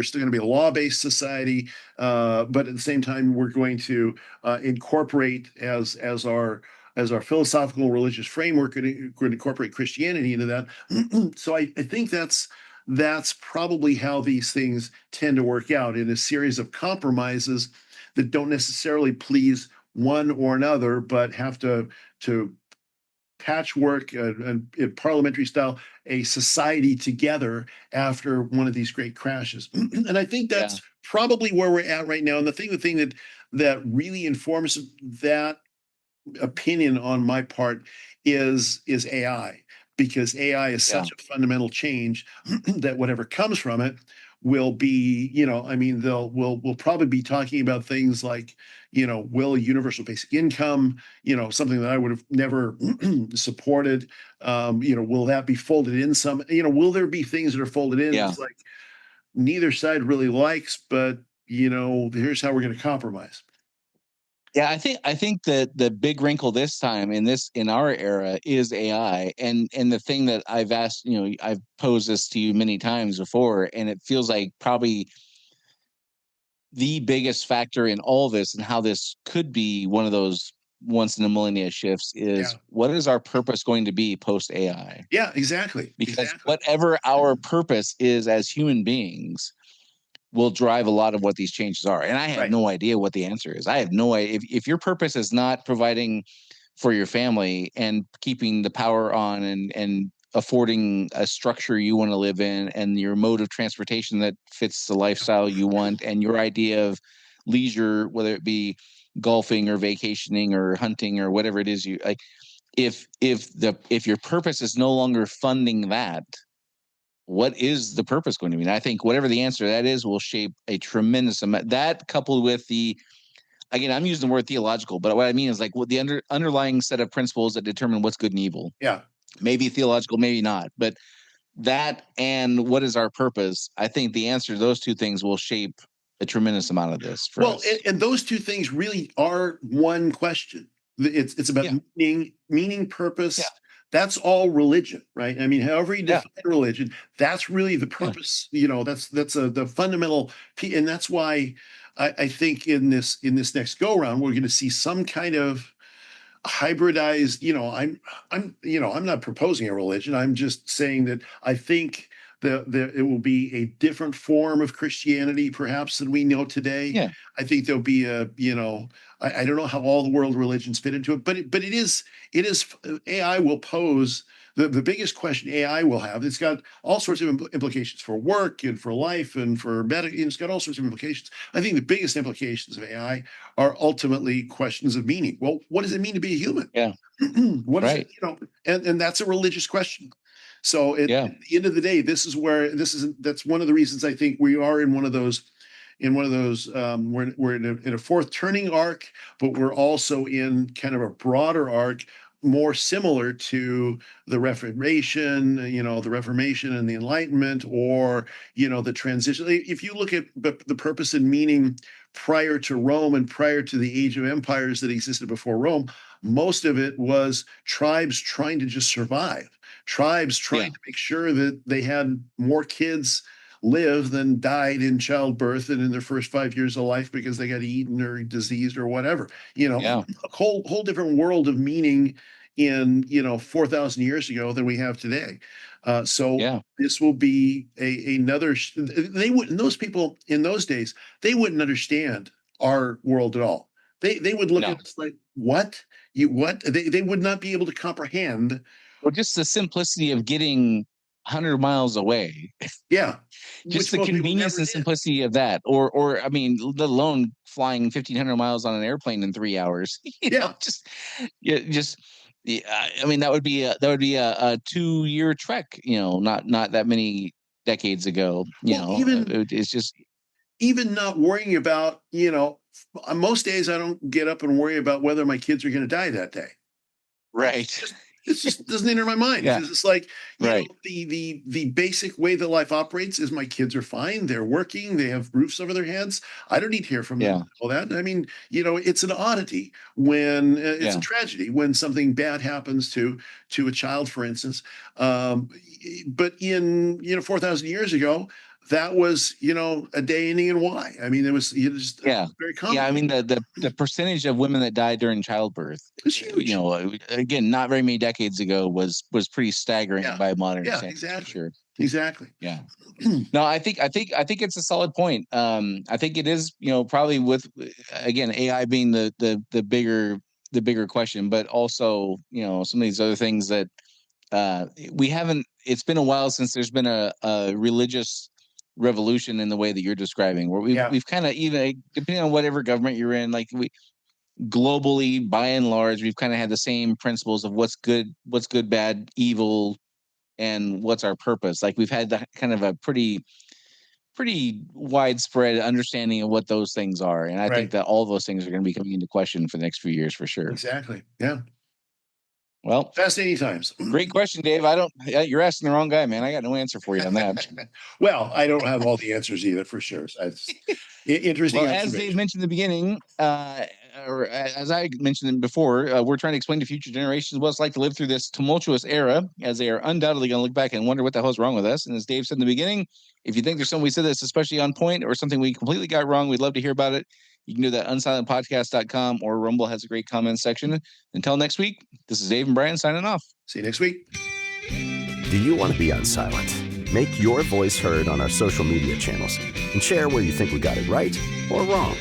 still going to be a law-based society. But at the same time, we're going to incorporate as our philosophical and religious framework, going to incorporate Christianity into that. So I think that's probably how these things tend to work out, in a series of compromises that don't necessarily please one or another, but have to patchwork in parliamentary style a society together after one of these great crashes. And I think that's probably where we're at right now. And the thing that really informs that opinion on my part is AI, because AI is such a fundamental change that whatever comes from it will be, we'll probably be talking about things like, will universal basic income, something that I would have never supported, will that be folded in some, will there be things that are folded in? It's like neither side really likes, but here's how we're going to compromise. Yeah, I think that the big wrinkle this time in our era is AI, and the thing that I've asked, I've posed this to you many times before, and it feels like probably the biggest factor in all this and how this could be one of those once in a millennia shifts is what is our purpose going to be post AI? Yeah, exactly. Because whatever our purpose is as human beings will drive a lot of what these changes are. And I have no idea what the answer is. I have no idea. If your purpose is not providing for your family and keeping the power on and affording a structure you want to live in and your mode of transportation that fits the lifestyle you want and your idea of leisure, whether it be golfing or vacationing or hunting or whatever it is you like, if your purpose is no longer funding that, what is the purpose going to be? And I think whatever the answer to that is will shape a tremendous amount. That coupled with again, I'm using the word theological, but what I mean is like what the underlying set of principles that determine what's good and evil. Yeah. Maybe theological, maybe not. But that and what is our purpose? I think the answer to those two things will shape a tremendous amount of this for us. And those two things really are one question. It's about meaning, purpose. Yeah. That's all religion, right? I mean, however you define religion, that's really the purpose. That's the fundamental, and that's why I think in this next go round we're going to see some kind of hybridized. I'm not proposing a religion. I'm just saying that I think that it will be a different form of Christianity, perhaps, than we know today. Yeah. I think there'll be I don't know how all the world religions fit into it, but it is AI will pose the biggest question AI will have. It's got all sorts of implications for work and for life and for medical. It's got all sorts of implications. I think the biggest implications of AI are ultimately questions of meaning. Well, what does it mean to be a human? Yeah. What is it? And that's a religious question. So at the end of the day, that's one of the reasons I think we are in one of those we're in a fourth turning arc, but we're also in kind of a broader arc more similar to the Reformation, the Reformation and the Enlightenment, or, the transition. If you look at the purpose and meaning prior to Rome and prior to the age of empires that existed before Rome, most of it was tribes trying to just survive, tribes trying to make sure that they had more kids live than died in childbirth and in their first 5 years of life because they got eaten or diseased or whatever. A whole different world of meaning in 4,000 years ago than we have today. So this will be another. They wouldn't. Those people in those days, they wouldn't understand our world at all. They would look at us like, what? What? They would not be able to comprehend. Well, just the simplicity of getting 100 miles away. Yeah. Just the convenience and simplicity of that. Or I mean, let alone flying 1,500 miles on an airplane in 3 hours. I mean, that would be a 2-year trek, not that many decades ago. It's just even not worrying about, most days I don't get up and worry about whether my kids are going to die that day. Right. It just doesn't enter my mind. Yeah. It's like, the basic way that life operates is my kids are fine. They're working. They have roofs over their heads. I don't need to hear from them. All that. I mean, it's an oddity when it's a tragedy when something bad happens to a child, for instance. But in 4,000 years ago, that was, a day ending in Y. I mean, it was just very common. Yeah, I mean, the percentage of women that died during childbirth, was huge. Again, not very many decades ago was pretty staggering by modern standards. Exactly. For sure. Exactly. Yeah. No, I think it's a solid point. I think it is, probably with, again, AI being the bigger question, but also, some of these other things that we haven't. It's been a while since there's been a religious revolution in the way that you're describing, where we've kind of, even depending on whatever government you're in, like we globally, by and large, we've kind of had the same principles of what's good, bad, evil, and what's our purpose. Like we've had kind of a pretty widespread understanding of what those things are, and I think that all those things are going to be coming into question for the next few years, for sure. Exactly. Yeah. Well, fascinating times. Great question, Dave. You're asking the wrong guy, man. I got no answer for you on that. Well, I don't have all the answers either, for sure. It's interesting. Well, as Dave mentioned in the beginning, or as I mentioned before, we're trying to explain to future generations what it's like to live through this tumultuous era, as they are undoubtedly going to look back and wonder what the hell is wrong with us. And as Dave said in the beginning, if you think there's something we said that's especially on point or something we completely got wrong, we'd love to hear about it. You can do that at unsilentpodcast.com, or Rumble has a great comments section. Until next week, this is Dave and Brian signing off. See you next week. Do you want to be unsilent? Make your voice heard on our social media channels and share where you think we got it right or wrong.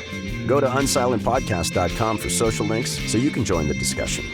Go to unsilentpodcast.com for social links so you can join the discussion.